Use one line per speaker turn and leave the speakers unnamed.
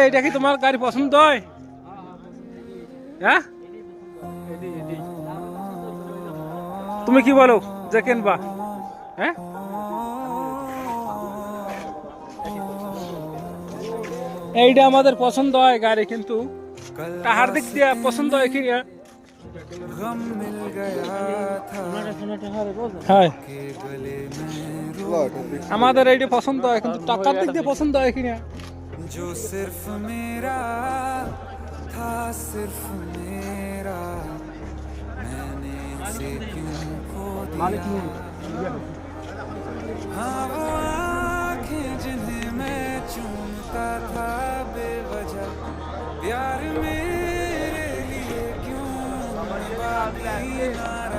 এটা কি তোমার গাড়ি পছন্দ হয়? হ্যাঁ, তুমি কি বলো যে কিনবা? হ্যাঁ, এইটা আমাদের পছন্দ হয় গাড়ি, কিন্তু টাকার দিক দিয়ে পছন্দ হয় কি? হ্যাঁ, আমাদের এইটা পছন্দ হয়, কিন্তু টাকার দিক দিয়ে পছন্দ হয় কিনা। जो सिर्फ मेरा था, सिर्फ मेरा, मैंने इसे क्यों खो दिया। हाँ, वो आँखें जिन्हें मैं चूमता था बेवजह, प्यार मेरे लिए क्यों बाकी ना रहा।